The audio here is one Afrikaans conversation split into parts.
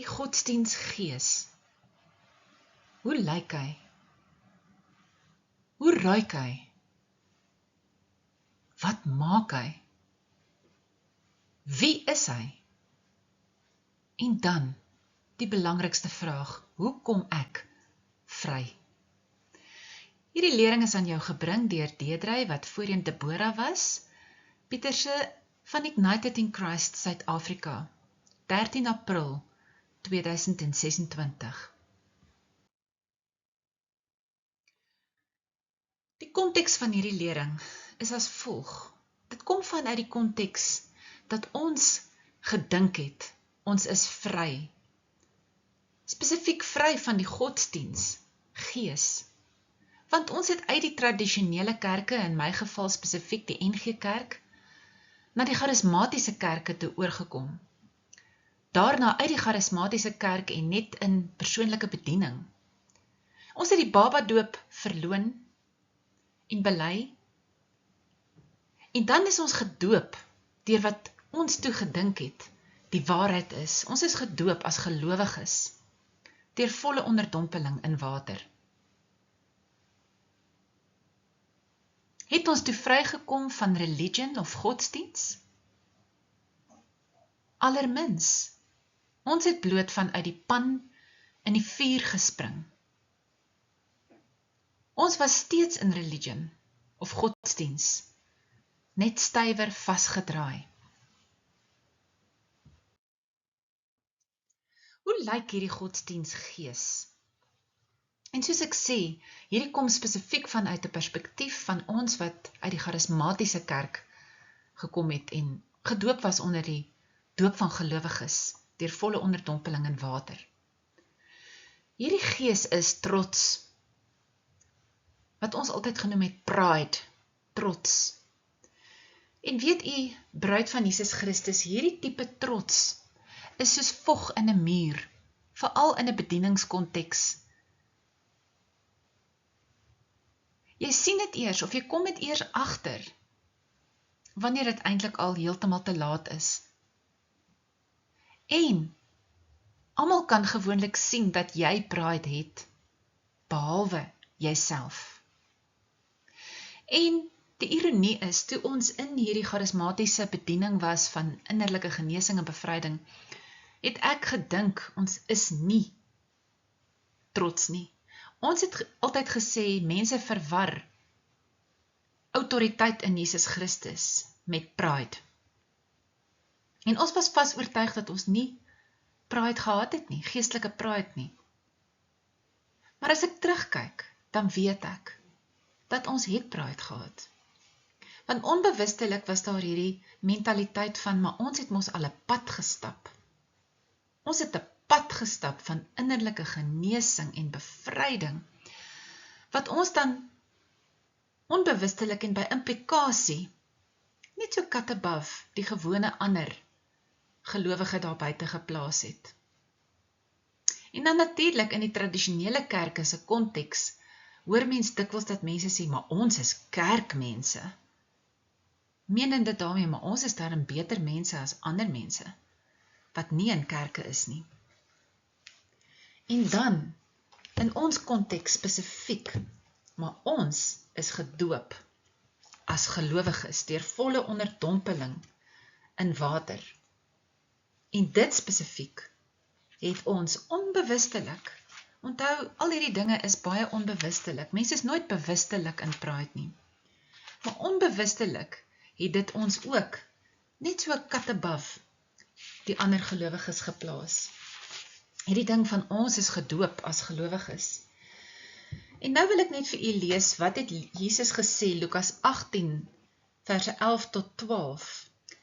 Die godsdienstgees. Hoe lyk hy? Hoe ruik hy? Wat maak hy? Wie is hy? En dan, die belangrikste vraag, hoe kom ek vry? Hierdie lering is aan jou gebring deur Deidre, wat voorheen Deborah was, Pieterse van Ignited in Christ Suid-Afrika, 13 April 2026. Die konteks van hierdie lering is as volg. Dit kom vanuit die konteks dat ons gedink het, ons is vry. Spesifiek vry van die godsdiens, gees. Want ons het uit die tradisionele kerke, in my geval spesifiek die NG Kerk, na die charismatiese kerke toe oorgekom. Daarna uit die charismatiese kerk en net in persoonlike bediening. Ons het die babadoop verloon en bely. En dan is ons gedoop deur wat ons toe gedink het, die waarheid is. Ons is gedoop as gelowiges, deur volle onderdompeling in water. Het ons toe vrygekom van religion of godsdiens? Allermins. Ons het bloot vanuit die pan in die vuur gespring. Ons was steeds in religion of godsdiens, net stywer vasgedraai. Hoe lyk hierdie godsdiensgees? En soos ek sê, hierdie kom spesifiek vanuit 'n perspektief van ons wat uit die charismatiese kerk gekom het en gedoop was onder die doop van gelowiges, deur volle onderdompeling in water. Hierdie gees is trots, wat ons altyd genoem het pride, trots. En weet u, bruid van Jesus Christus, hierdie tipe trots is soos vog in 'n muur, veral in 'n bedieningskonteks. Jy sien dit eers, of jy kom dit eers agter, wanneer dit eintlik al heeltemal te laat is. En, almal kan gewoonlik sien dat jy pride het, behalwe jouself. En die ironie is, toe ons in hierdie charismatiese bediening was van innerlike genesing en bevryding, het ek gedink, ons is nie trots nie. Ons het altyd gesê, mense verwar autoriteit in Jesus Christus met pride. En ons was vas oortuig dat ons nie pride gehad het nie, geestelike pride nie. Maar as ek terugkyk, dan weet ek, dat ons het pride gehad. Want onbewustelik was daar hierdie mentaliteit van, maar ons het mos al 'n pad gestap. Ons het 'n pad gestap van innerlike genesing en bevryding, wat ons dan onbewustelik en by implikasie, net so kat above die gewone ander gelowige daar buite geplaas het. En dan natuurlik in die tradisionele kerke se konteks, hoor mens dikwels dat mense sê, maar ons is kerkmense. Menende daarmee, maar ons is daarin beter mense as ander mense, wat nie in kerke is nie. En dan, in ons konteks spesifiek, maar ons is gedoop as gelowiges deur volle onderdompeling in water. En dit spesifiek het ons onbewustelik, onthou, al hierdie dinge is baie onbewustelik, mense is nooit bewustelik in pride nie, maar onbewustelik het dit ons ook, net so kat above, die ander gelowiges geplaas. Hierdie ding van ons is gedoop as gelowiges. En nou wil ek net vir u lees, wat het Jesus gesê, Lukas 18, verse 11 tot 12,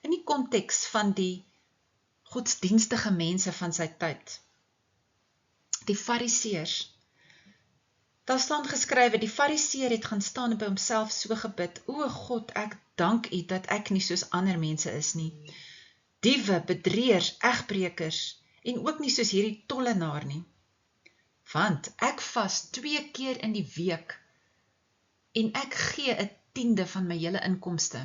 in die konteks van die godsdienstige mense van sy tyd. Die fariseërs. Daar staan geskrywe, die fariseer het gaan staan en by homself so gebid, o God, ek dank u dat ek nie soos ander mense is nie. Diewe, bedrieërs, egbrekers, en ook nie soos hierdie tollenaar nie. Want ek vas 2 keer in die week, en ek gee 1/10 van my hele inkomste.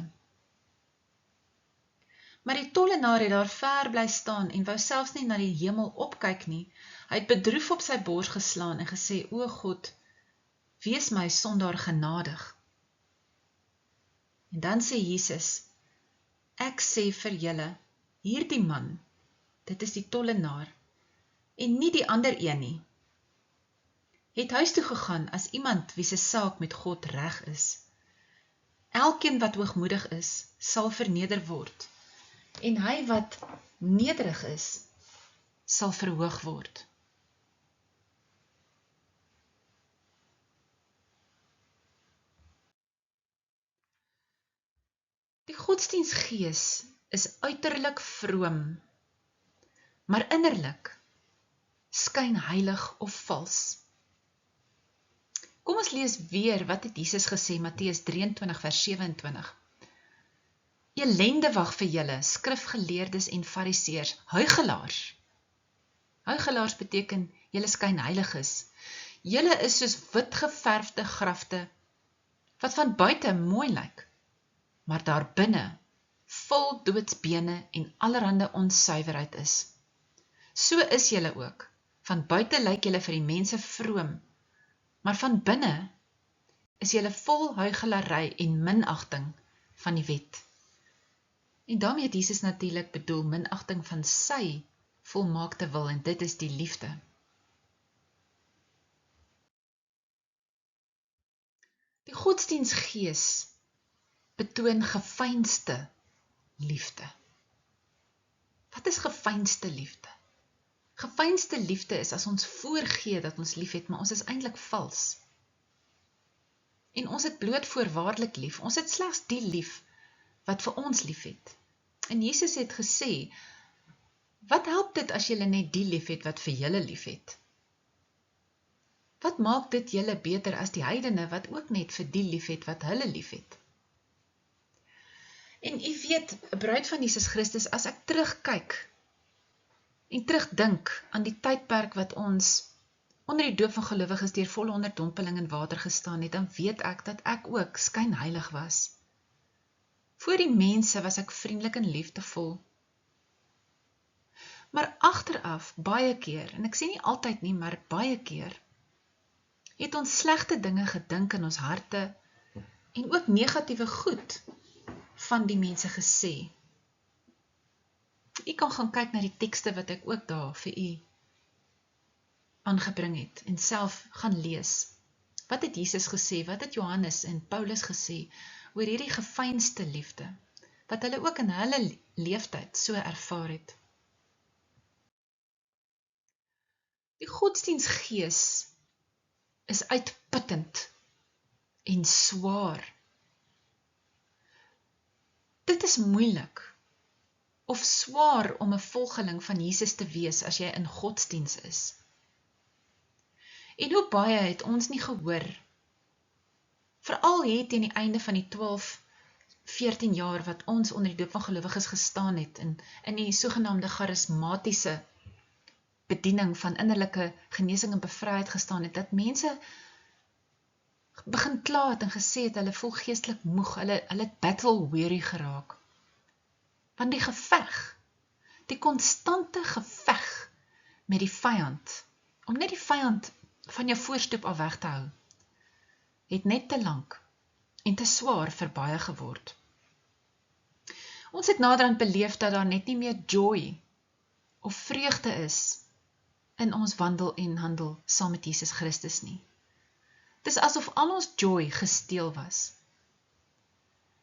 Maar die tollenaar het daar ver bly staan en wou selfs nie na die hemel opkyk nie. Hy het bedroef op sy bors geslaan en gesê, o God, wees my sondaar genadig. En dan sê Jesus, ek sê vir julle, hierdie man, dit is die tollenaar, en nie die ander een nie, het huis toe gegaan as iemand wie se saak met God reg is. Elkeen wat hoogmoedig is, sal verneder word, en hy wat nederig is, sal verhoog word. Die godsdienstgees is uiterlik vroom, maar innerlik skyn heilig of vals. Kom ons lees weer wat het Jesus gesê, Matteus 23 vers 27. Elende wag vir julle, skrifgeleerdes en fariseërs, huigelaars. Huigelaars beteken, julle skyn heilig is. Julle is soos wit geverfde grafte, wat van buite mooi lyk, maar daar binne vol doodsbene en allerhande onsuiverheid is. So is julle ook. Van buite lyk julle vir die mense vroom, maar van binne is julle vol huigelary en minagting van die wet. En daarmee het Jesus natuurlik bedoel minagting van sy volmaakte wil, en dit is die liefde. Die godsdienstgees betoon geveinsde liefde. Wat is geveinsde liefde? Geveinsde liefde is as ons voorgee dat ons lief het, maar ons is eintlik vals. En ons het bloot voorwaardelik lief. Ons het slegs die lief wat vir ons lief het. En Jesus het gesê, wat help dit as julle net die lief het wat vir julle lief het? Wat maak dit julle beter as die heidene wat ook net vir die lief het wat hulle lief het? En u weet, bruid van Jesus Christus, as ek terugkyk en terugdink aan die tydperk wat ons onder die doop van gelowiges deur volle onderdompeling in water gestaan het, dan weet ek dat ek ook skynheilig was. Voor die mense was ek vriendelik en liefdevol. Maar agteraf, baie keer, en ek sê nie altyd nie, maar baie keer, het ons slegte dinge gedink in ons harte en ook negatiewe goed van die mense gesê. U kan gaan kyk na die tekste wat ek ook daar vir u aangebring het en self gaan lees. Wat het Jesus gesê, wat het Johannes en Paulus gesê oor hierdie geveinsde liefde, wat hulle ook in hulle leeftyd so ervaar het. Die godsdienstgees is uitputtend en swaar. Dit is moeilik of swaar om 'n volgeling van Jesus te wees as jy in godsdiens is. En hoe baie het ons nie gehoor, veral het teen die einde van die 12-14 jaar wat ons onder die doop van gelowiges gestaan het in die sogenaamde charismatiese bediening van innerlike genesing en bevryheid gestaan het, dat mense begin kla het en gesê het, hulle voel geestelik moeg, hulle het battle weary geraak. Want die geveg, die konstante geveg met die vyand, om net die vyand van jou voorstoep af weg te hou, het net te lank en te swaar vir baie geword. Ons het naderhand beleef dat daar net nie meer joy of vreugde is in ons wandel en handel saam met Jesus Christus nie. Dis asof al ons joy gesteel was.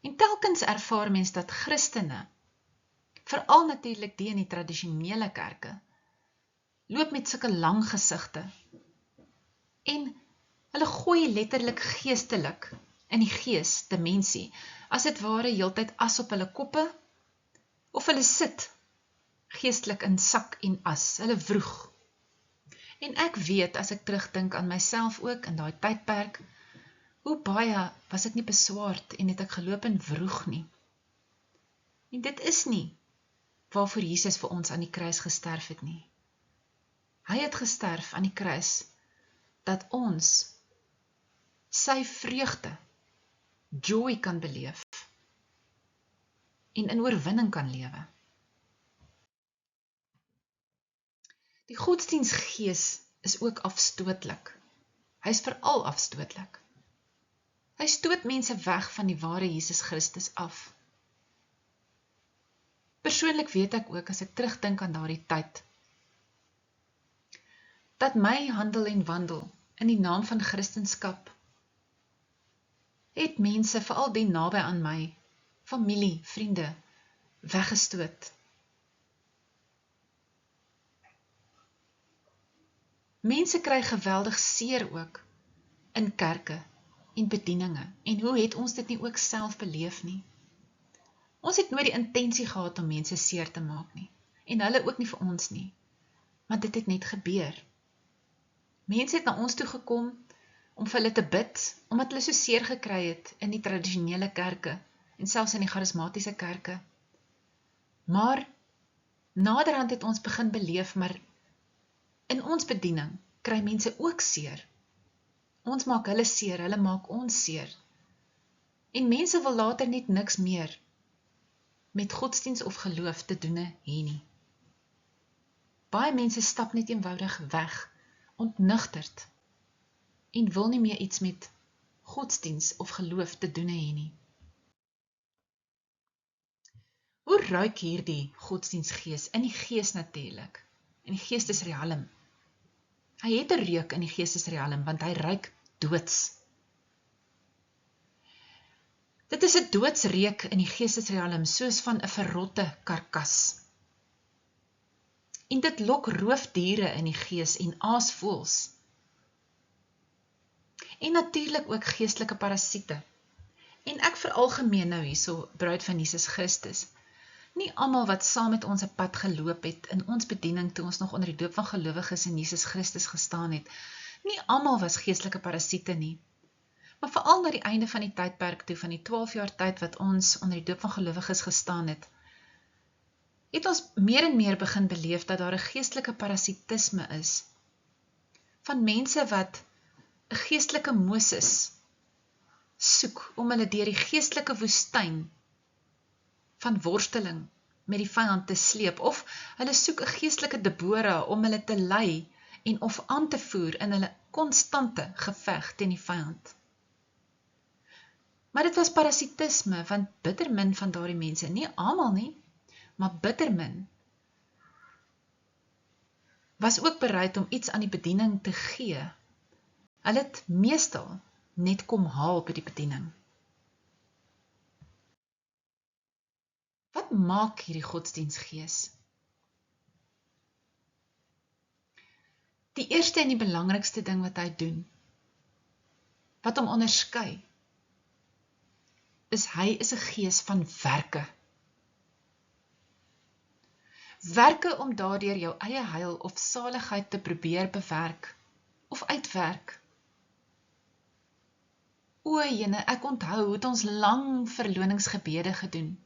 En telkens ervaar mens dat Christene, veral natuurlik die in die tradisionele kerke, loop met sulke lang gesigte en hulle gooi letterlik geestelik in die gees dimensie, as dit ware heeltyd as op hulle koppe, of hulle sit geestelik in sak en as, hulle vroeg. En ek weet, as ek terugdink aan myself ook in daai tydperk, hoe baie was ek nie beswaard en het ek geloop en vroeg nie. En dit is nie waarvoor Jesus vir ons aan die kruis gesterf het nie. Hy het gesterf aan die kruis, dat ons sy vreugde, joy kan beleef. en in oorwinning kan lewe. Die godsdienstgees is ook afstootlik. Hy is veral afstootlik. Hy stoot mense weg van die ware Jesus Christus af. Persoonlik weet ek ook, as ek terugdink aan daardie tyd, dat my handel en wandel in die naam van Christenskap het mense, veral die naby aan my, familie, vriende, weggestoot. Mense kry geweldig seer ook in kerke en bedieninge. En hoe het ons dit nie ook self beleef nie? Ons het nooit die intensie gehad om mense seer te maak nie. En hulle ook nie vir ons nie. Maar dit het net gebeur. Mense het na ons toe gekom om vir hulle te bid, omdat hulle so seer gekry het in die tradisionele kerke en selfs in die charismatiese kerke. Maar naderhand het ons begin beleef, maar in ons bediening kry mense ook seer. Ons maak hulle seer, hulle maak ons seer. En mense wil later net niks meer met godsdienst of geloof te doen hê nie. Baie mense stap net eenvoudig weg, ontnugterd, en wil nie meer iets met godsdienst of geloof te doen hê nie. Hoe ruik hierdie godsdienstgees? In die gees natuurlik, in die geestesrealm. Hy het 'n reuk in die geestesrealm, want hy ruik doods. Dit is 'n doodsreuk in die geestesrealm, soos van 'n verrotte karkas. En dit lok roofdiere in die gees en aasvoëls. En natuurlik ook geestelike parasiete. En ek veralgemeen nou hierso, bruid van Jesus Christus. Nie almal wat saam met ons 'n pad geloop het in ons bediening toe ons nog onder die doop van gelowiges in Jesus Christus gestaan het. Nie almal was geestelike parasiete nie. Maar veral na die einde van die tydperk toe, van die 12 jaar tyd wat ons onder die doop van gelowiges gestaan het ons meer en meer begin beleef dat daar 'n geestelike parasitisme is. Van mense wat 'n geestelike Moses soek om hulle deur die geestelike woestyn van worsteling met die vyand te sleep, of hulle soek 'n geestelike Debora om hulle te lei en of aan te voer in hulle konstante geveg teen die vyand. Maar dit was parasitisme, want bitter min van daardie mense, nie almal nie, maar bitter min, was ook bereid om iets aan die bediening te gee. Hulle het meestal net kom haal by die bediening. Wat maak hierdie godsdienstgees? Die eerste en die belangrikste ding wat hy doen, wat hom onderskei, is hy is 'n gees van werke. Werke om daardeur jou eie heil of saligheid te probeer bewerk of uitwerk. O Jene, ek onthou hoe het ons lang verloningsgebede gedoen.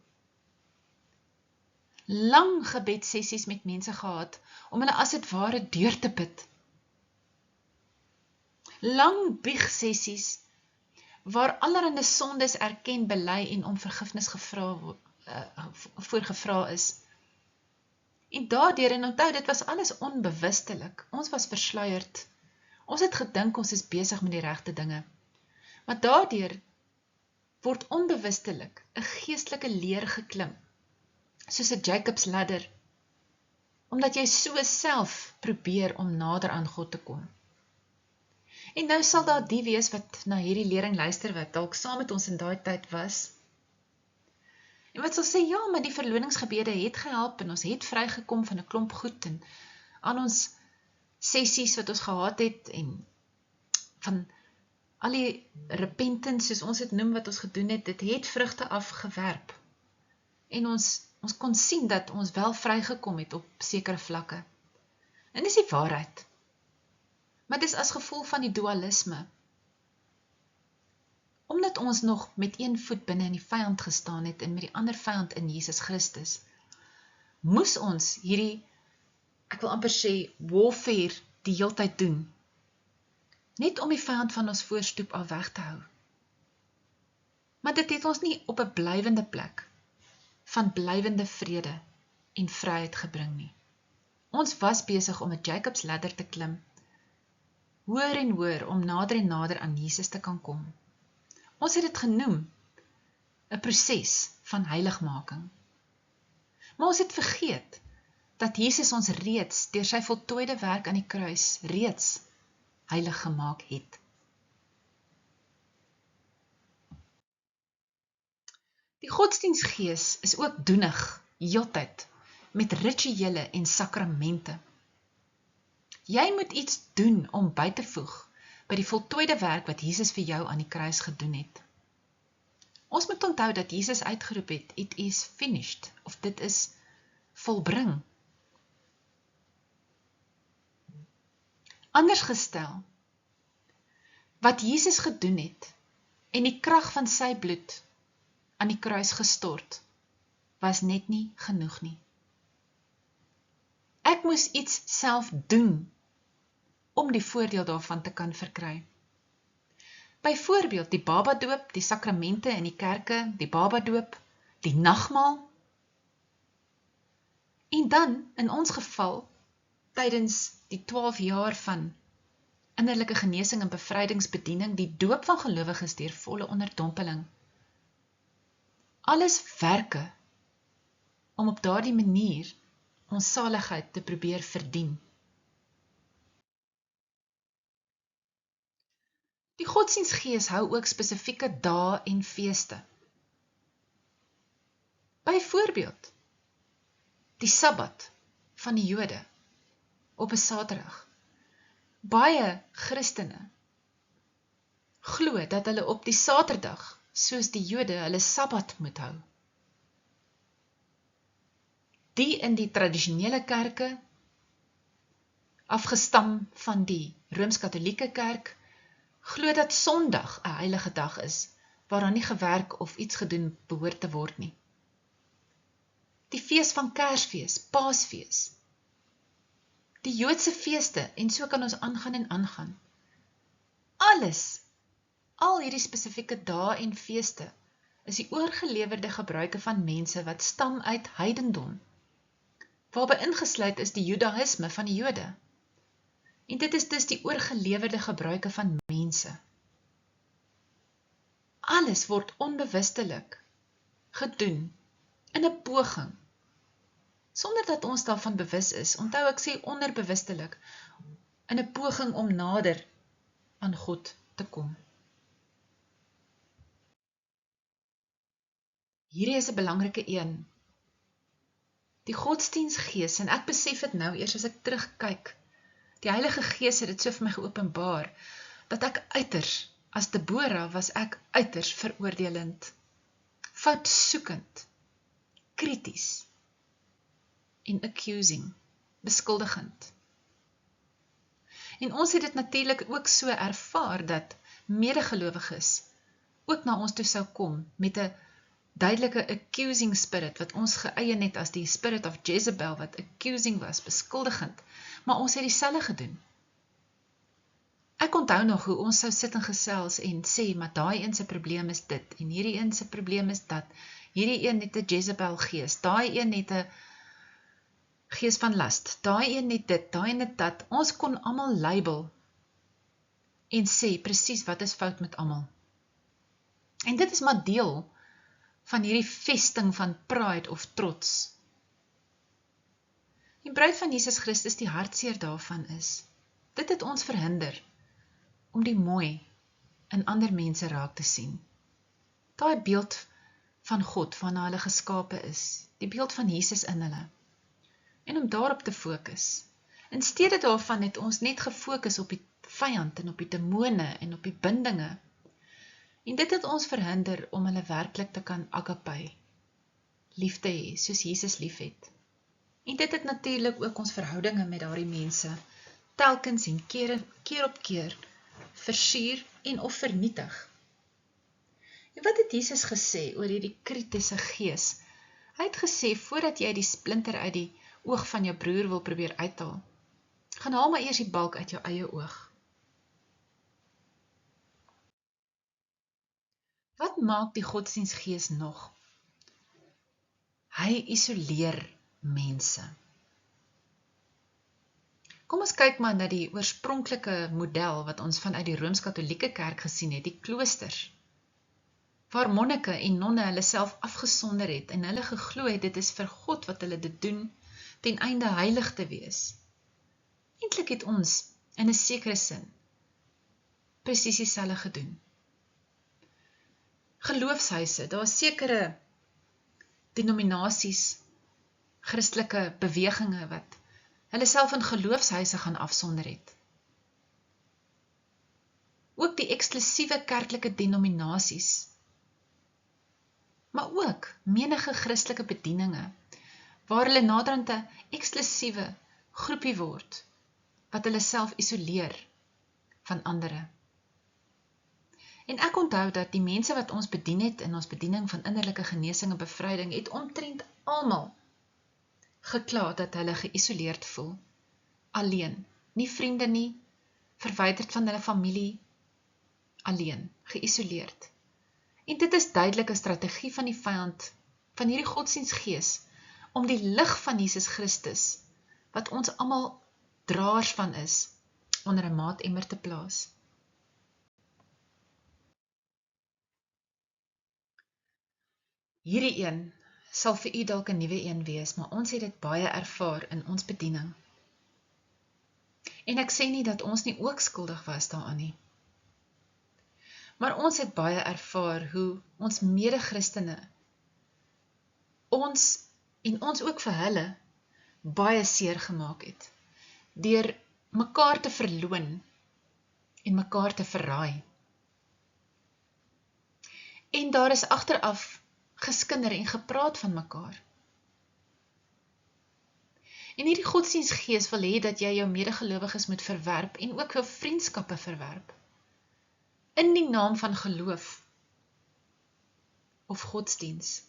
Lang gebedsessies met mense gehad, om hulle as het ware deur te bid. Lang biegsessies, waar allerhande sondes erken, bely en om vergifnis voorgevra is. En daardeur, en onthou, dit was alles onbewustelik. Ons was versluierd. Ons het gedink ons is besig met die regte dinge. Maar daardeur word onbewustelik 'n geestelike leer geklim, soos 'n Jacob's ladder, omdat jy so self probeer om nader aan God te kom. En nou sal daar die wees wat na hierdie lering luister, wat dalk saam met ons in daai tyd was, en wat sal sê, ja, maar die verloningsgebede het gehelp, en ons het vrygekom van 'n klomp goed, en aan ons sessies wat ons gehad het, en van al die repentance, soos ons het noem, wat ons gedoen het, dit het vrugte afgewerp, en ons kon sien dat ons wel vrygekom het op sekere vlakke. En dis die waarheid. Maar dis as gevolg van die dualisme. Omdat ons nog met een voet binne in die vyand gestaan het en met die ander vyand in Jesus Christus, moes ons hierdie, ek wil amper sê, warfare die heeltyd doen. Net om die vyand van ons voorstoep af weg te hou. Maar dit het ons nie op 'n blywende plek van blywende vrede en vryheid gebring nie. Ons was besig om 'n Jacob's ladder te klim, hoër en hoër om nader en nader aan Jesus te kan kom. Ons het dit genoem 'n proses van heiligmaking. Maar ons het vergeet dat Jesus ons reeds deur sy voltooide werk aan die kruis reeds heilig gemaak het. Die godsdienstgees is ook doenig, heeltyd, met rituele en sakramente. Jy moet iets doen om by te voeg by die voltooide werk wat Jesus vir jou aan die kruis gedoen het. Ons moet onthou dat Jesus uitgeroep het, it is finished, of dit is volbring. Anders gestel, wat Jesus gedoen het en die krag van sy bloed aan die kruis gestort, was net nie genoeg nie. Ek moes iets self doen om die voordeel daarvan te kan verkry. Byvoorbeeld die babadoop, die sakramente in die kerke, die babadoop, die nagmaal. En dan, in ons geval, tydens die 12 jaar van innerlike genesing en bevrydingsbediening, die doop van gelowiges deur volle onderdompeling. Alles werke om op daardie manier ons saligheid te probeer verdien. Die godsdienstgees hou ook spesifieke dae en feeste. Byvoorbeeld, die Sabbat van die Jode op 'n Saterdag. Baie Christene glo dat hulle op die Saterdag, soos die Jode, hulle Sabbat moet hou. Die in die tradisionele kerke, afgestam van die Rooms-Katolieke kerk, glo dat Sondag 'n heilige dag is, waaraan nie gewerk of iets gedoen behoort te word nie. Die fees van Kersfees, Paasfees, die Joodse feeste, en so kan ons aangaan en aangaan. Al hierdie spesifieke dae en feeste, is die oorgelewerde gebruike van mense wat stam uit heidendom, waarby ingesluit is die Judaïsme van die Jode. En dit is dus die oorgelewerde gebruike van mense. Alles word onbewustelik gedoen in 'n poging, sonder dat ons daarvan bewus is. Onthou, ek sê onderbewustelik, in 'n poging om nader aan God te kom. Hierdie is 'n belangrike een. Die godsdienstgees, en ek besef dit nou eers as ek terugkyk, die Heilige Gees het dit so vir my geopenbaar, dat ek uiters, as Deborah was ek uiters veroordelend, foutsoekend, krities en accusing, beskuldigend. En ons het dit natuurlik ook so ervaar dat medegelowiges ook na ons toe sou kom met 'n duidelike accusing spirit, wat ons geëien het as die spirit of Jezebel, wat accusing was, beskuldigend, maar ons het dieselfde gedoen. Ek onthou nog hoe ons sou sit en gesels en sê, maar daai een se probleem is dit, en hierdie een se probleem is dat, hierdie een het 'n Jezebel gees, daai een het 'n gees van last, daai een het dit, daai een het dat. Ons kon almal label en sê presies wat is fout met almal. En dit is maar deel van hierdie vesting van pride of trots. Die bruid van Jesus Christus, die hartseer daarvan is, dit het ons verhinder om die mooi in ander mense raak te sien. Daai beeld van God waarna hulle geskape is, die beeld van Jesus in hulle, en om daarop te fokus. In steede daarvan het ons net gefokus op die vyand en op die demone en op die bindinge, en dit het ons verhinder om hulle werklik te kan agape, lief te hê, soos Jesus lief het. En dit het natuurlik ook ons verhoudinge met daardie mense telkens en keer op keer versuur en of vernietig. En wat het Jesus gesê oor hierdie kritiese gees? Hy het gesê, voordat jy die splinter uit die oog van jou broer wil probeer uithaal, gaan haal maar eers die balk uit jou eie oog. Wat maak die godsdienstgees nog? Hy isoleer mense. Kom ons kyk maar na die oorspronklike model wat ons vanuit die Rooms-Katolieke Kerk gesien het, die kloosters, waar monnike en nonne hulle self afgesonder het en hulle geglo het dit is vir God wat hulle dit doen ten einde heilig te wees. Eintlik het ons in 'n sekere sin presies dieselfde gedoen. Geloofshuise, daar is sekere denominasies, Christelike bewegings wat hulle self in geloofshuise gaan afsonder het. Ook die eksklusiewe kerklike denominasies, maar ook menige Christelike bedieninge, waar hulle naderhand 'n eksklusiewe groepie word, wat hulle self isoleer van ander. En ek onthou dat die mense wat ons bedien het in ons bediening van innerlike genesing en bevryding, het omtrent almal gekla dat hulle geïsoleerd voel, alleen, nie vriende nie, verwyderd van hulle familie, alleen, geïsoleerd. En dit is duidelik 'n strategie van die vyand, van hierdie godsdienstgees, om die lig van Jesus Christus, wat ons almal draers van is, onder 'n maatemmer te plaas. Hierdie een sal vir u dalk 'n nuwe een wees, maar ons het dit baie ervaar in ons bediening. En ek sê nie dat ons nie ook skuldig was daaraan nie. Maar ons het baie ervaar hoe ons mede-Christene, ons en ons ook vir hulle, baie seer gemaak het, deur mekaar te verloon en mekaar te verraai. En daar is agteraf geskinder en gepraat van mekaar. En hierdie godsdienstgees wil hê dat jy jou medegelowiges moet verwerp en ook jou vriendskappe verwerp, in die naam van geloof of godsdiens.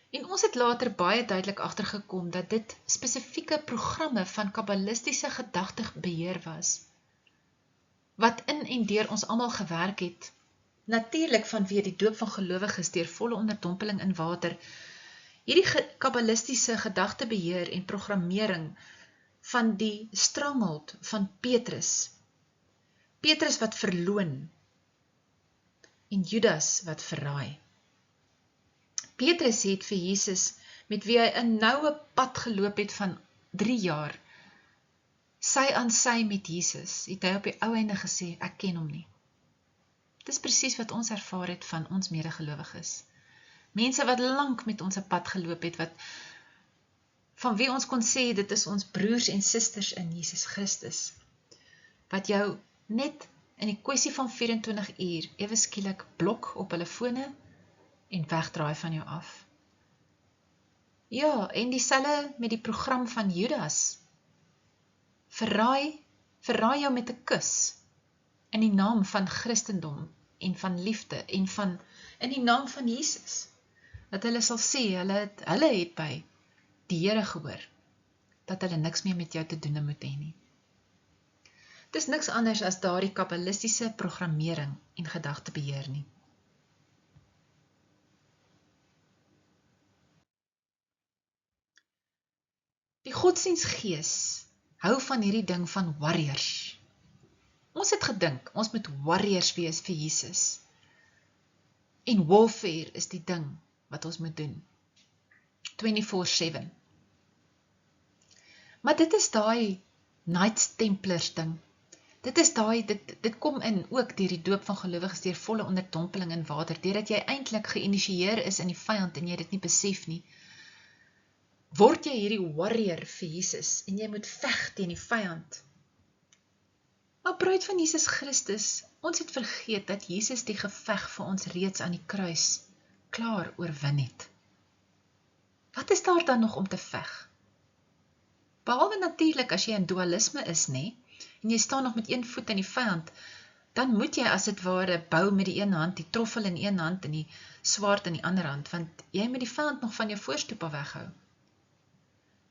En ons het later baie duidelik agtergekom dat dit spesifieke programme van kabbalistiese gedagtebeheer was, wat in en deur ons almal gewerk het, natuurlik vanweë die doop van gelowiges deur volle onderdompeling in water, hierdie kabbalistiese gedagtebeheer en programmering van die stranghold van Petrus wat verloon en Judas wat verraai. Petrus het vir Jesus, met wie hy 'n noue pad geloop het van 3 jaar, sy aan sy met Jesus, het hy op die ou einde gesê, ek ken hom nie. Dis presies wat ons ervaar het van ons medegelowiges. Mense wat lank met ons 'n pad geloop het, van wie ons kon sê, dit is ons broers en susters in Jesus Christus, wat jou net in die kwessie van 24 uur, ewe skielik blok op hulle fone, en wegdraai van jou af. Ja, en dieselfde met die program van Judas. Verraai jou met 'n kus, in die naam van Christendom, en van liefde, en in die naam van Jesus. Dat hulle sal sê, hulle het by die Here gehoor, dat hulle niks meer met jou te doen moet hê nie. Dit is niks anders as daardie kabbalistiese programmering en gedagtebeheer nie. Die godsdienstgees hou van hierdie ding van warriors. Ons het gedink, ons moet warriors wees vir Jesus. En warfare is die ding wat ons moet doen. 24/7. Maar dit is daai Knights Templars ding. Dit kom in ook deur die doop van gelowiges, deur volle onderdompeling in water, deurdat jy eintlik geïnisieer is in die vyand en jy dit nie besef nie. Word jy hierdie warrior vir Jesus en jy moet veg teen die vyand. Maar bruid van Jesus Christus, ons het vergeet dat Jesus die geveg vir ons reeds aan die kruis klaar oorwin het. Wat is daar dan nog om te veg? Behalwe natuurlik as jy in dualisme is, nee, en jy staan nog met een voet in die vyand, dan moet jy as dit ware bou met die een hand, die troffel in een hand en die swaard in die ander hand, want jy moet die vyand nog van jou voorstoep af weghou.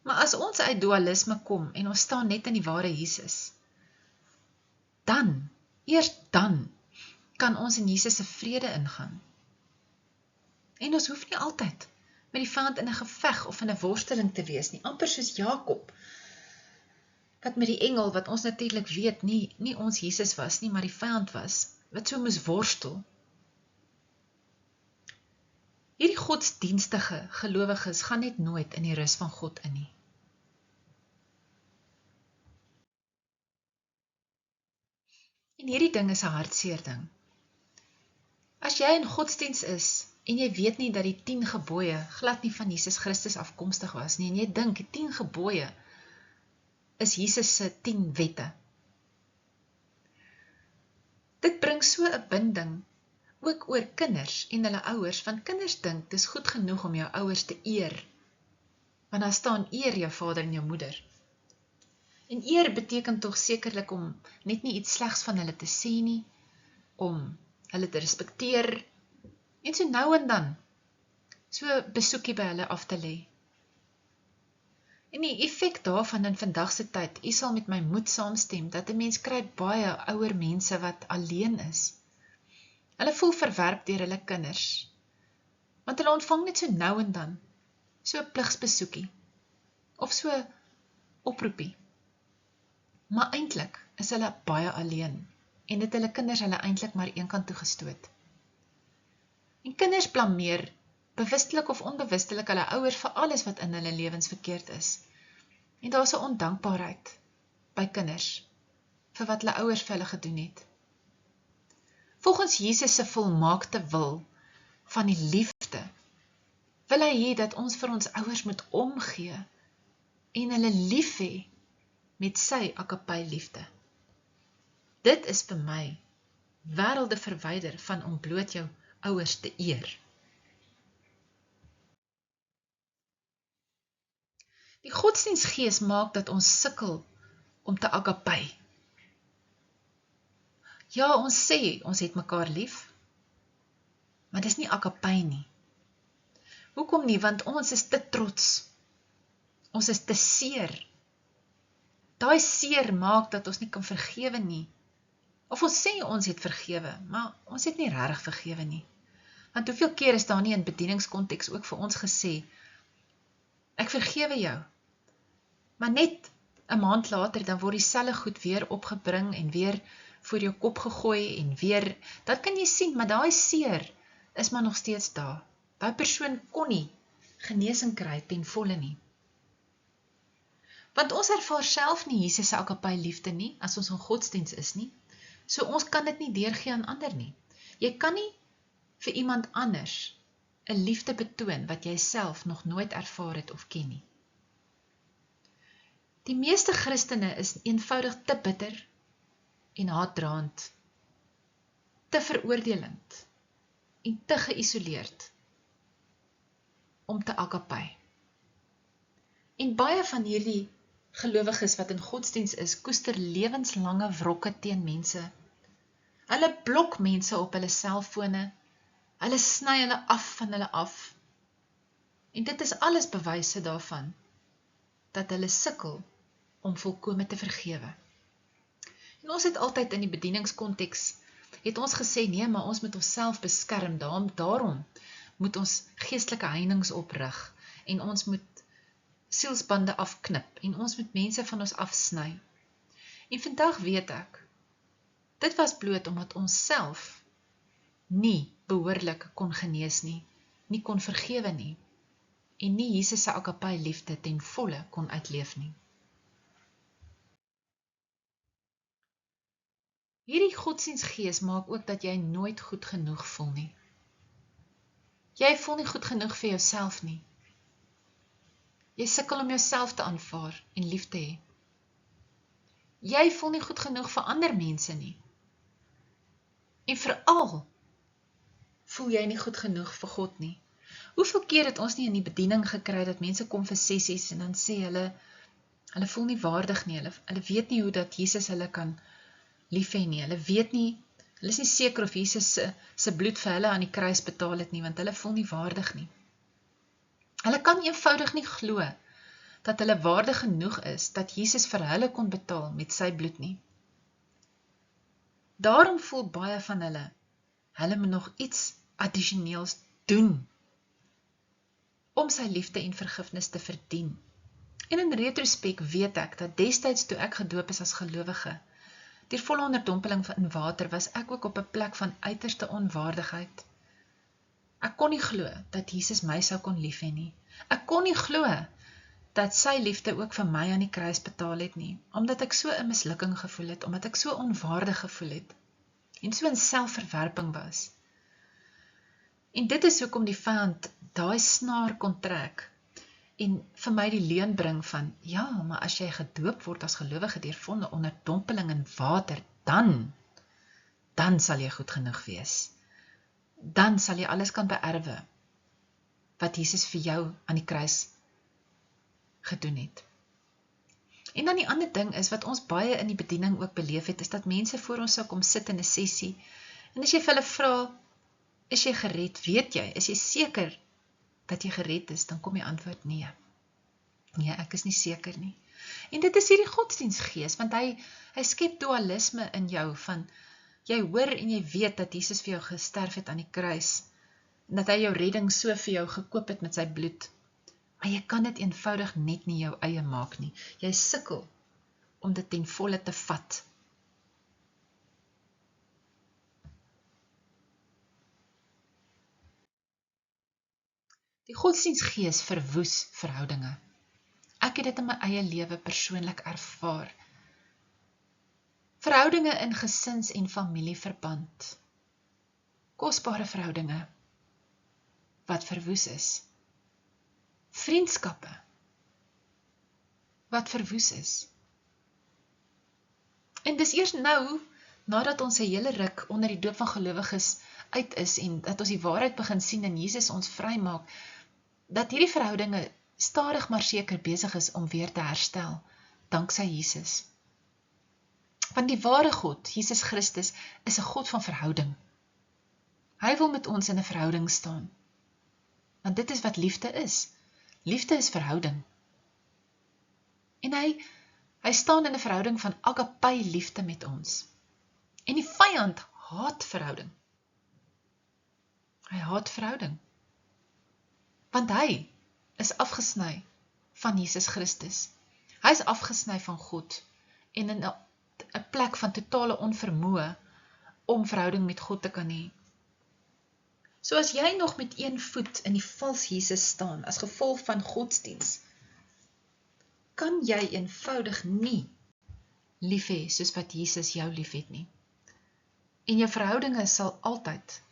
Maar as ons uit dualisme kom en ons staan net in die ware Jesus, eers dan, kan ons in Jesus se vrede ingaan. En ons hoef nie altyd met die vyand in 'n geveg of in 'n worsteling te wees nie, amper soos Jakob, wat met die engel, wat ons natuurlik weet, nie ons Jesus was nie, maar die vyand was, wat so moes worstel. Hierdie godsdienstige gelowiges gaan net nooit in die rus van God in nie. En hierdie ding is 'n hartseer ding. As jy in godsdiens is, en jy weet nie dat die 10 gebooie glad nie van Jesus Christus afkomstig was nie, en jy dink die 10 gebooie is Jesus se 10 wette. Dit bring so 'n binding, ook oor kinders en hulle ouers, want kinders dink dis goed genoeg om jou ouers te eer, want daar staan eer jou vader en jou moeder. En eer beteken tog sekerlik om net nie iets slegs van hulle te sê nie, om hulle te respekteer, en so nou en dan, so besoekie by hulle af te lê. En die effek daarvan in vandagse tyd, jy sal met my moed saamstem, dat 'n mens kry baie ouer mense wat alleen is. Hulle voel verwerp deur hulle kinders, want hulle ontvang net so nou en dan, so 'n pligsbesoekie, of so oproepie. Maar eintlik is hulle baie alleen, en het hulle kinders hulle eintlik maar eenkant toe gestoot. En kinders blameer, bewustelik of onbewustelik, hulle ouers vir alles wat in hulle lewens verkeerd is. En daar is 'n ondankbaarheid by kinders, vir wat hulle ouers vir hulle gedoen het. Volgens Jesus se volmaakte wil, van die liefde, wil hy hê dat ons vir ons ouers moet omgee, en hulle lief hê, met sy agape liefde. Dit is vir my wêrelde verwyder van om bloot jou ouers te eer. Die godsdiensgees maak dat ons sukkel om te agape. Ja, ons sê ons het mekaar lief, maar dis nie agape nie. Hoekom nie? Want ons is te trots. Ons is te seer. Daai seer maak dat ons nie kan vergewe nie. Of ons sê ons het vergewe, maar ons het nie regtig vergewe nie. Want hoeveel keer is daar nie in bedieningskonteks ook vir ons gesê, ek vergewe jou, maar net 'n maand later, dan word dieselfde goed weer opgebring, en weer voor jou kop gegooi, en weer, dat kan jy sien, maar daai seer is maar nog steeds daar. Daai persoon kon nie genesing kry ten volle nie. Want ons ervaar self nie Jesus se agape liefde nie, as ons in godsdiens is nie, so ons kan dit nie deurgee aan ander nie. Jy kan nie vir iemand anders 'n liefde betoon wat jy self nog nooit ervaar het of ken nie. Die meeste Christene is eenvoudig te bitter en haatdraand, te veroordelend en te geïsoleerd om te agape. En baie van hierdie gelowiges wat in godsdiens is, koester lewenslange wrokke teen mense. Hulle blok mense op hulle selfone, hulle sny hulle af van hulle af. En dit is alles bewyse daarvan, dat hulle sukkel om volkome te vergewe. En ons het altyd in die bedieningskonteks, het ons gesê, nee, maar ons moet onsself beskerm, daarom moet ons geestelike heininge oprig, en ons moet sielsbande afknip, en ons moet mense van ons afsny. En vandag weet ek, dit was bloot omdat ons self nie behoorlik kon genees nie, nie kon vergewe nie, en nie Jesus se agape liefde ten volle kon uitleef nie. Hierdie godsdiensgees maak ook dat jy nooit goed genoeg voel nie. Jy voel nie goed genoeg vir jouself nie. Jy sukkel om jouself te aanvaar en lief te hê. Jy voel nie goed genoeg vir ander mense nie. En veral voel jy nie goed genoeg vir God nie. Hoeveel keer het ons nie in die bediening gekry dat mense kom vir sessies en dan sê hulle voel nie waardig nie, hulle weet nie hoe dat Jesus hulle kan lief hê nie, hulle weet nie, hulle is nie seker of Jesus se bloed vir hulle aan die kruis betaal het nie, want hulle voel nie waardig nie. Hulle kan eenvoudig nie glo dat hulle waardig genoeg is dat Jesus vir hulle kon betaal met sy bloed nie. Daarom voel baie van hulle moet nog iets addisioneels doen om sy liefde en vergifnis te verdien. En in retrospek weet ek dat destyds toe ek gedoop is as gelowige, deur volle onderdompeling in water, was ek ook op 'n plek van uiterste onwaardigheid. Ek kon nie glo dat Jesus my sou kon lief hê nie. Ek kon nie glo dat sy liefde ook vir my aan die kruis betaal het nie, omdat ek so 'n mislukking gevoel het, omdat ek so onwaardig gevoel het, en so in selfverwerping was. En dit is hoekom die vyand daai snaar kon trek, en vir my die leuen bring van, ja, maar as jy gedoop word as gelowige deur volle onderdompeling in water, dan sal jy goed genoeg wees. Dan sal jy alles kan beerwe, wat Jesus vir jou aan die kruis gedoen het. En dan die ander ding is, wat ons baie in die bediening ook beleef het, is dat mense voor ons sou kom sit in 'n sessie, en as jy vir hulle vra, is jy gered, weet jy, is jy seker dat jy gered is, dan kom die antwoord nee. Nee, ek is nie seker nie. En dit is hierdie godsdienstgees, want hy skep dualisme in jou, van jy hoor en jy weet dat Jesus vir jou gesterf het aan die kruis, en dat hy jou redding so vir jou gekoop het met sy bloed, maar jy kan dit eenvoudig net nie jou eie maak nie. Jy sukkel om dit ten volle te vat. Die godsdienstgees verwoes verhoudinge. Ek het dit in my eie lewe persoonlik ervaar. Verhoudinge in gesins- en familieverband. Kosbare verhoudinge wat verwoes is. Vriendskappe wat verwoes is. En dis eers nou, nadat ons 'n hele ruk onder die doop van gelowiges uit is, en dat ons die waarheid begin sien en Jesus ons vrymaak, dat hierdie verhoudinge stadig maar seker besig is om weer te herstel, danksy Jesus. Want die ware God, Jesus Christus, is 'n God van verhouding. Hy wil met ons in 'n verhouding staan. Want dit is wat liefde is. Liefde is verhouding. En hy staan in 'n verhouding van agape liefde met ons. En die vyand haat verhouding. Hy haat verhouding. Want hy is afgesny van Jesus Christus. Hy is afgesny van God en in 'n plek van totale onvermoë om verhouding met God te kan hê. So as jy nog met een voet in die vals Jesus staan as gevolg van godsdiens, kan jy eenvoudig nie lief hê soos wat Jesus jou lief het nie. En jou verhoudinge sal altyd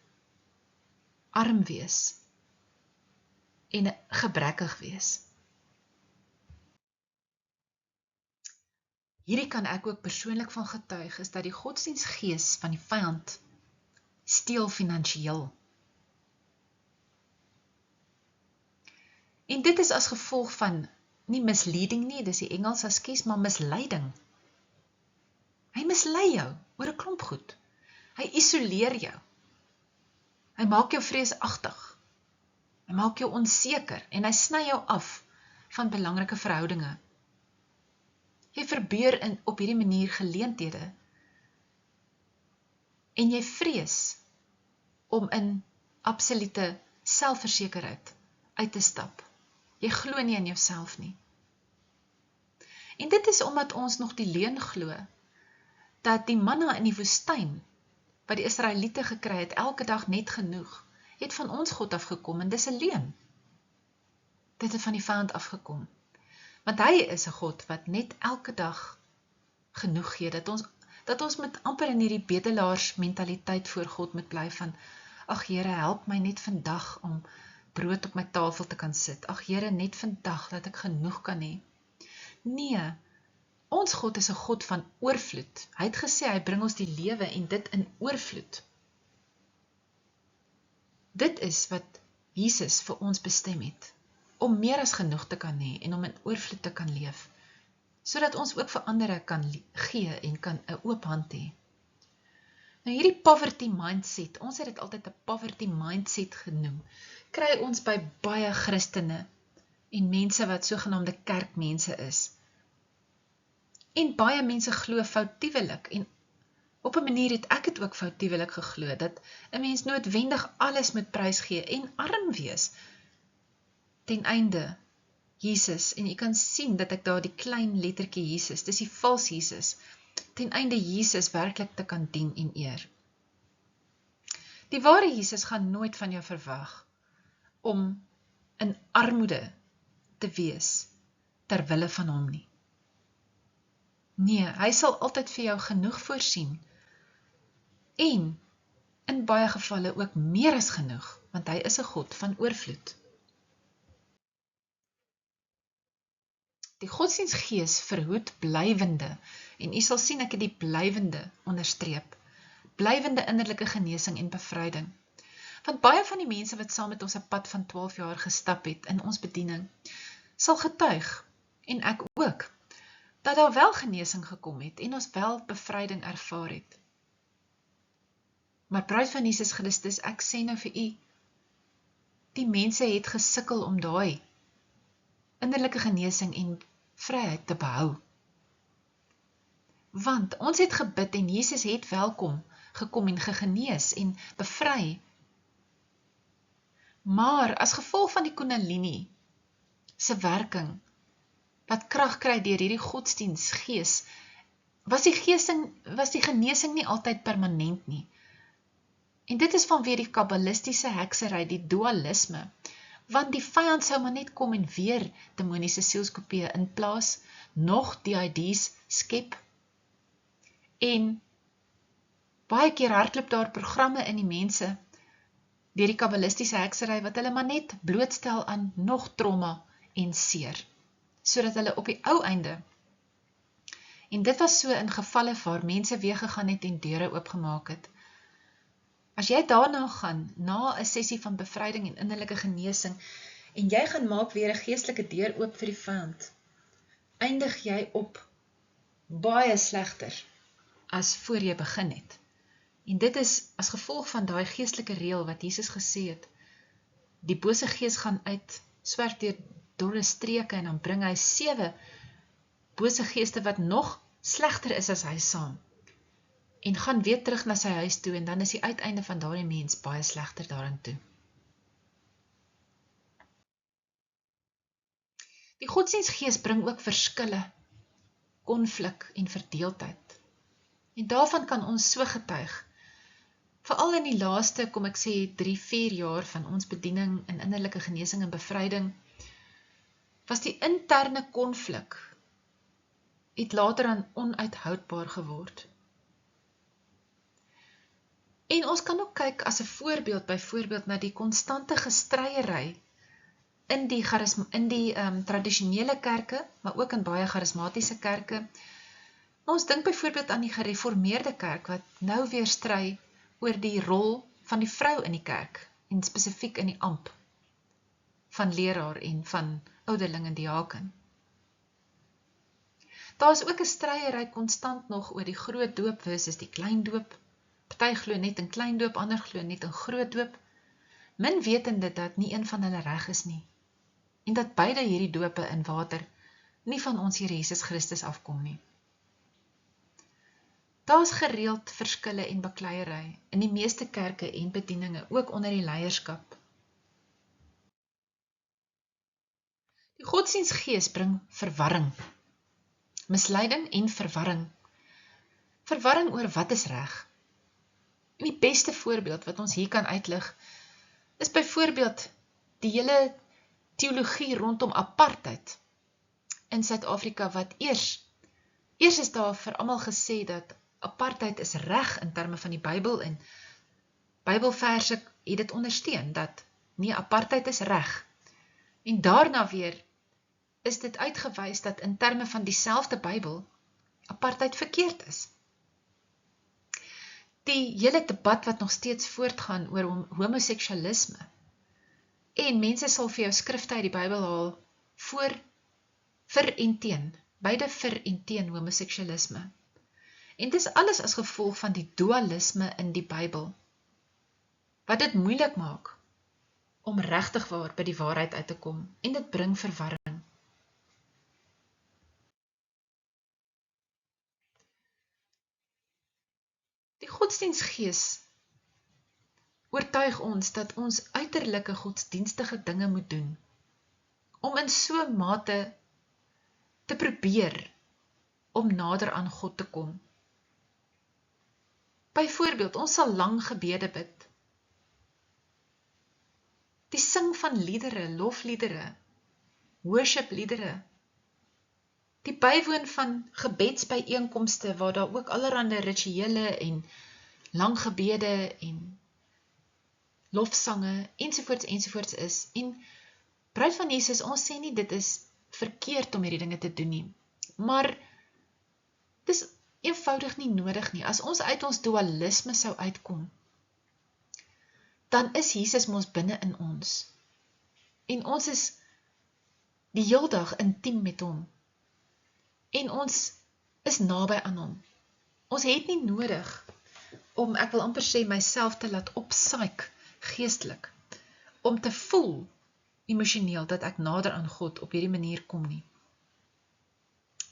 arm wees en gebrekkig wees. Hierdie kan ek ook persoonlik van getuig, is dat die godsdienstgees van die vyand steel finansiëel. En dit is as gevolg van, nie misleading nie, dis die Engels ekskuus, maar misleiding. Hy mislei jou oor 'n klomp goed. Hy isoleer jou. Hy maak jou vreesagtig. Hy maak jou onseker en hy sny jou af van belangrike verhoudinge. Jy verbeur op hierdie manier geleenthede en jy vrees om in absolute selfversekerheid uit te stap. Jy glo nie in jouself nie. En dit is omdat ons nog die leuen glo, dat die manna in die woestyn, wat die Israeliete gekry het, elke dag net genoeg, het van ons God afgekom, en dis 'n leuen. Dit het van die vyand afgekom. Want hy is 'n God wat net elke dag genoeg gee, dat ons met amper in hierdie bedelaars mentaliteit voor God moet bly van, ag Here, help my net vandag om brood op my tafel te kan sit. Ag Here, net vandag dat ek genoeg kan hê. Nee, ons God is 'n God van oorvloed. Hy het gesê, hy bring ons die lewe en dit in oorvloed. Dit is wat Jesus vir ons bestem het, om meer as genoeg te kan hê en om in oorvloed te kan leef, sodat ons ook vir ander kan gee en kan 'n oop hand hê. Nou hierdie poverty mindset, ons het dit altyd 'n poverty mindset genoem, kry ons by baie Christene en mense wat sogenaamde kerkmense is. En baie mense glo foutiewelik, en op 'n manier het ek het ook foutiewelik geglo, dat 'n mens noodwendig alles moet prysgee en arm wees. ten einde Jesus, en jy kan sien dat ek daar die klein lettertjie Jesus, dis die vals Jesus, ten einde Jesus werklik te kan dien en eer. Die ware Jesus gaan nooit van jou verwag om in armoede te wees ter wille van hom nie. Nee, hy sal altyd vir jou genoeg voorsien en in baie gevalle ook meer as genoeg, want hy is 'n God van oorvloed. Die godsdienstgees verhoed blywende, en u sal sien ek het die blywende onderstreep, blywende innerlike genesing en bevryding. Want baie van die mense wat saam met ons 'n pad van 12 jaar gestap het in ons bediening, sal getuig, en ek ook, dat daar wel genesing gekom het en ons wel bevryding ervaar het. Maar bruid van Jesus Christus, ek sê nou vir u, die mense het gesukkel om daai innerlike genesing en vryheid te behou. Want ons het gebid en Jesus het gekom en genees en bevry. Maar as gevolg van die Kundalini se werking, wat krag kry deur hierdie godsdienstgees, was die genesing nie altyd permanent nie. En dit is vanweer die kabbalistiese heksery, die dualisme, want die vyand sou maar net kom en weer demoniese sielskopieë inplaas, nog DID's skep, en baie keer hardloop daar programme in die mense, deur die kabbalistiese heksery, wat hulle maar net blootstel aan nog trauma en seer, sodat hulle op die ou einde, en dit was so in gevalle waar mense weer gegaan het en deure oopgemaak het. As jy daarna gaan, na 'n sessie van bevryding en innerlike genesing, en jy gaan maak weer 'n geestelike deur oop vir die vyand, eindig jy op baie slegter as voor jy begin het. En dit is as gevolg van daai geestelike reël wat Jesus gesê het, die bose gees gaan uit, swerf deur dorre streke, en dan bring hy 7 bose geeste wat nog slegter is as hy saam, en gaan weer terug na sy huis toe, en dan is die uiteinde van daardie mens baie slegter daarin toe. Die godsdienstgees bring ook verskille, konflik en verdeeldheid. En daarvan kan ons so getuig. Veral in die laaste, kom ek sê, 3-4 jaar van ons bediening in innerlike genesing en bevryding, was die interne konflik het later aan onuithoudbaar geword. En ons kan ook kyk as 'n voorbeeld, byvoorbeeld na die konstante gestryery in die tradisionele kerke, maar ook in baie charismatiese kerke. Ons dink byvoorbeeld aan die gereformeerde kerk, wat nou weer stry oor die rol van die vrou in die kerk, en spesifiek in die ampt van leraar en van ouderling en diaken. Daar is ook 'n stryery konstant nog oor die groot doop versus die klein doop. Party glo net in klein doop, ander glo net in groot doop, min wetende dat nie een van hulle reg is nie, en dat beide hierdie dope in water nie van ons Here Jesus Christus afkom nie. Daar is gereeld verskille en bakleierery in die meeste kerke en bedieninge, ook onder die leierskap. Die godsdienstgees bring verwarring, misleiding en verwarring. Verwarring oor wat is reg. En die beste voorbeeld wat ons hier kan uitlig, is byvoorbeeld die hele teologie rondom apartheid in Suid-Afrika, wat eers is daar vir almal gesê dat apartheid is reg in terme van die Bybel, en Bybelverse het dit ondersteun, dat nee, apartheid is reg. En daarna weer is dit uitgewys dat in terme van dieselfde Bybel apartheid verkeerd is. Die hele debat wat nog steeds voortgaan oor homoseksualisme, en mense sal vir jou skrifte uit die Bybel haal vir en teen, beide vir en teen homoseksualisme. En dis alles as gevolg van die dualisme in die Bybel, wat dit moeilik maak om regtig waar by die waarheid uit te kom, en dit bring verwarring. Die godsdienstgees oortuig ons dat ons uiterlike godsdienstige dinge moet doen, om in so mate te probeer om nader aan God te kom. Byvoorbeeld, ons sal lang gebede bid. Die sing van liedere, lofliedere, worship-liedere, die bywoon van gebedsbyeenkomste waar daar ook allerhande rituele en lang gebede en lofsange ensovoorts is. En bruid van Jesus, ons sê nie dit is verkeerd om hierdie dinge te doen nie, maar dit is eenvoudig nie nodig nie. As ons uit ons dualisme sou uitkom, dan is Jesus mos binne in ons. En ons is die heel dag intiem met hom. En ons is naby aan hom. Ons het nie nodig om, ek wil amper sê, myself te laat opsaik geestelik, om te voel emosioneel dat ek nader aan God op hierdie manier kom nie.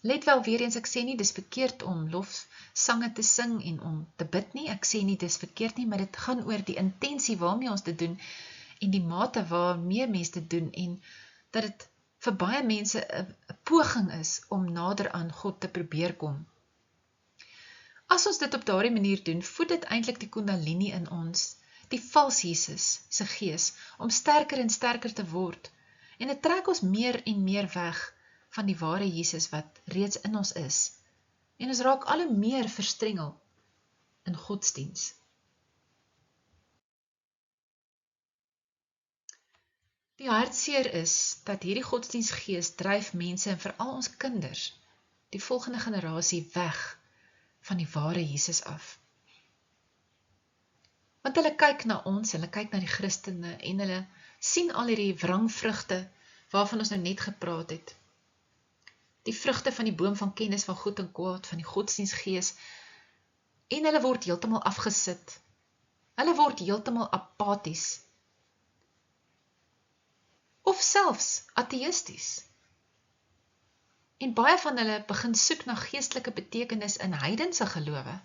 Let wel weer eens, ek sê nie dis verkeerd om lofsange te sing en om te bid nie, ek sê nie dis verkeerd nie, maar dit gaan oor die intensie waarmee ons dit doen en die mate waarmee mense dit doen en dat dit vir baie mense 'n poging is om nader aan God te probeer kom. As ons dit op daardie manier doen, voed dit eintlik die kundalini in ons, die vals Jesus se gees, om sterker en sterker te word. En dit trek ons meer en meer weg van die ware Jesus wat reeds in ons is. En ons raak al hoe meer verstrengel in godsdiens. Die hartseer is dat hierdie godsdiensgees dryf mense en veral ons kinders, die volgende generasie, weg van die ware Jesus af. Want hulle kyk na ons, hulle kyk na die Christene en hulle sien al hierdie wrangvrugte waarvan ons nou net gepraat het. Die vrugte van die boom van kennis van goed en kwaad, van die godsdiensgees, en hulle word heeltemal afgesit. Hulle word heeltemal apaties. Of selfs ateïsties. En baie van hulle begin soek na geestelike betekenis in heidense gelowe,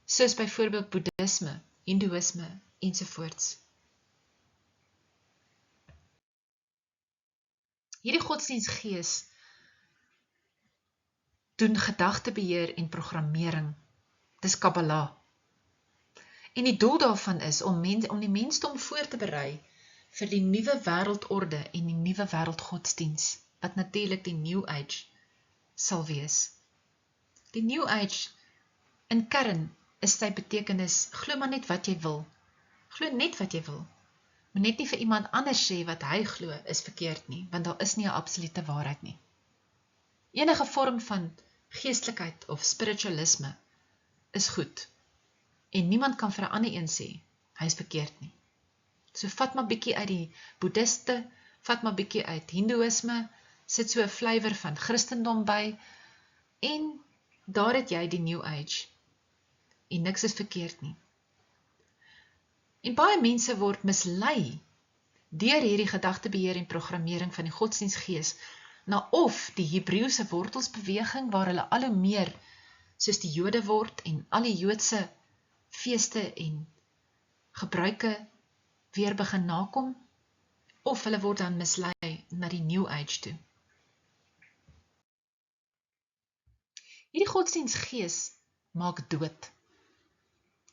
soos byvoorbeeld boeddhisme, hindoeïsme ensovoorts. Hierdie godsdiensgees doen gedagtebeheer en programmering. Dis Kabbalah. En die doel daarvan is om die mensdom voor te berei vir die nuwe wêreldorde en die nuwe wêreldgodsdiens, wat natuurlik die New Age sal wees. Die New Age, in kern, is sy betekenis, glo maar net wat jy wil. Glo net wat jy wil. Moet net nie vir iemand anders sê wat hy glo is verkeerd nie, want daar is nie 'n absolute waarheid nie. Enige vorm van geestelikheid of spiritualisme is goed. En niemand kan vir 'n ander een sê, hy is verkeerd nie. So vat maar bietjie uit die boeddhiste, vat maar bietjie uit hindoeïsme, sit so 'n flavour van Christendom by, en daar het jy die New Age. En niks is verkeerd nie. En baie mense word mislei deur hierdie gedagtebeheer en programmering van die godsdiensgees, na of die Hebreëse wortelsbeweging, waar hulle al hoe meer soos die Jode word en al die Joodse feeste en gebruike weer begin nakom, of hulle word dan mislei na die New Age toe. Hierdie godsdiensgees maak dood.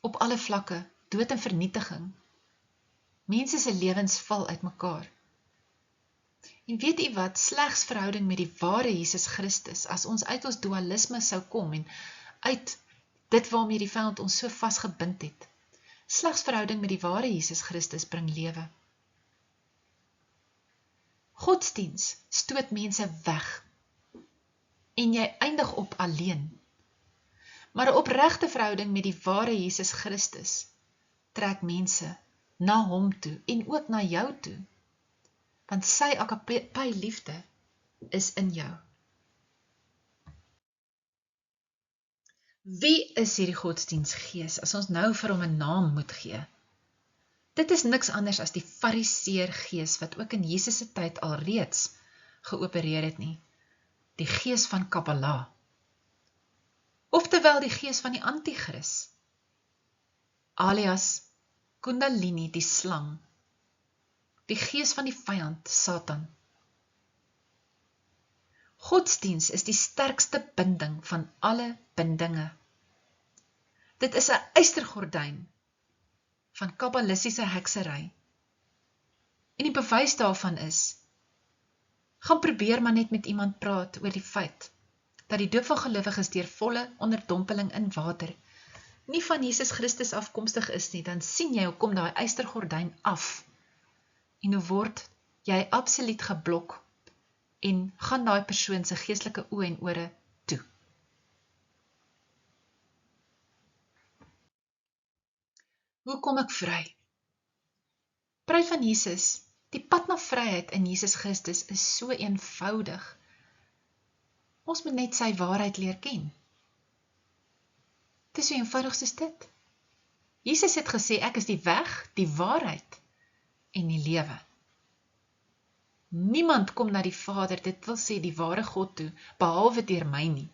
Op alle vlakke, dood en vernietiging. Mense se lewens val uitmekaar. En weet u wat, slegs verhouding met die ware Jesus Christus, as ons uit ons dualisme sou kom en uit dit waarmee die vyand ons so vasgebind het, slegs verhouding met die ware Jesus Christus bring lewe. Godsdiens stoot mense weg en jy eindig op alleen. Maar 'n opregte verhouding met die ware Jesus Christus trek mense na hom toe en ook na jou toe, want sy agape liefde is in jou. Wie is hierdie godsdiensgees as ons nou vir hom 'n naam moet gee? Dit is niks anders as die fariseergees wat ook in Jesus se tyd al reeds geopereer het nie. Die gees van Kabbalah. Oftewel die gees van die Antichrist, alias Kundalini, die slang, die gees van die vyand, Satan. Godsdiens is die sterkste binding van alle bindinge. Dit is 'n ystergordyn van kabbalistiese heksery. En die bewys daarvan is, gaan probeer maar net met iemand praat oor die feit, dat die doop van gelowiges deur volle onderdompeling in water nie van Jesus Christus afkomstig is nie, dan sien jy hoe kom daai ystergordyn af, en hoe word jy absoluut geblok, en gaan daai persoon se geestelike oë en ore toe. Hoe kom ek vry? Bruid van Jesus, die pad na vryheid in Jesus Christus is so eenvoudig. Ons moet net sy waarheid leer ken. Dit is so eenvoudig soos dit. Jesus het gesê, ek is die weg, die waarheid en die lewe. Niemand kom na die Vader, dit wil sê die ware God toe, behalwe deur my nie.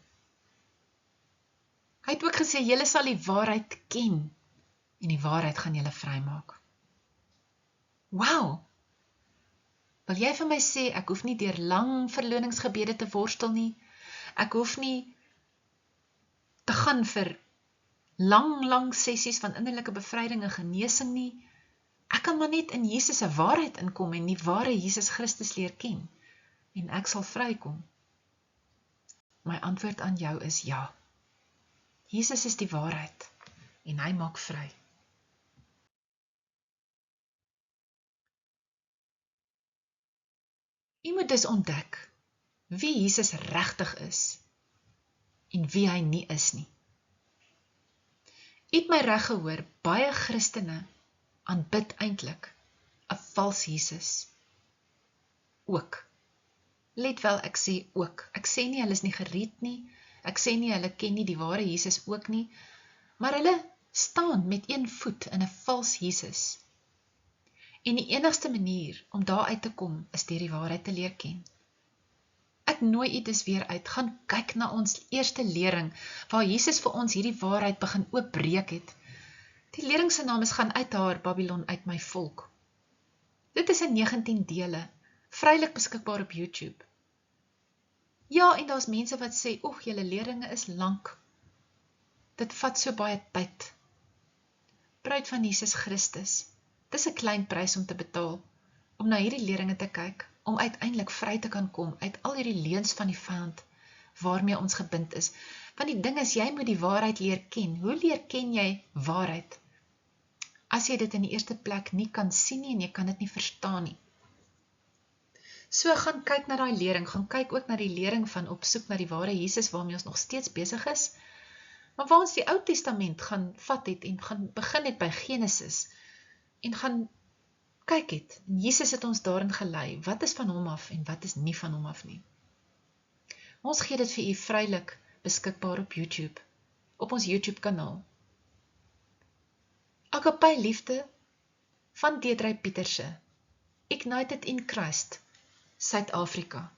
Hy het ook gesê, julle sal die waarheid ken, en die waarheid gaan julle vrymaak. Wow! Wil jy vir my sê, ek hoef nie deur lang verloningsgebede te worstel nie, ek hoef nie te gaan vir lang sessies van innerlike bevryding en genesing nie, ek kan maar net in Jesus se waarheid inkom en die ware Jesus Christus leer ken, en ek sal vrykom. My antwoord aan jou is ja. Jesus is die waarheid, en hy maak vry. U moet dus ontdek wie Jesus regtig is, en wie hy nie is nie. U het my reg gehoor, baie Christene aanbid eintlik 'n vals Jesus. Ook. Let wel, ek sê ook. Ek sê nie hulle is nie gered nie, ek sê nie hulle ken nie die ware Jesus ook nie, maar hulle staan met een voet in 'n vals Jesus. En die enigste manier om daar uit te kom, is deur die waarheid te leer ken. Ek nooi u dus weer uit, gaan kyk na ons eerste lering, waar Jesus vir ons hierdie waarheid begin oopbreek het. Die lering se naam is gaan uit haar Babylon uit my volk. Dit is in 19 dele, vrylik beskikbaar op YouTube. Ja, en daar's mense wat sê, oeg, julle leringe is lank. Dit vat so baie tyd. Bruid van Jesus Christus, dis 'n klein prys om te betaal, om na hierdie leringe te kyk, om uiteindelik vry te kan kom uit al hierdie leuns van die vyand, waarmee ons gebind is. Want die ding is, jy moet die waarheid leer ken. Hoe leer ken jy waarheid? As jy dit in die eerste plek nie kan sien nie, en jy kan dit nie verstaan nie. So gaan kyk na daai lering, gaan kyk ook na die lering van op soek na die ware Jesus, waarmee ons nog steeds besig is, maar waar ons die Ou Testament gaan vat het, en gaan begin het by Genesis, en gaan kyk het, en Jesus het ons daarin gelei, wat is van hom af, en wat is nie van hom af nie. Ons gee dit vir u vrylik beskikbaar op YouTube, op ons YouTube kanaal. Agape Liefde van Deidre Pieterse, Ignited in Christ, Suid-Afrika.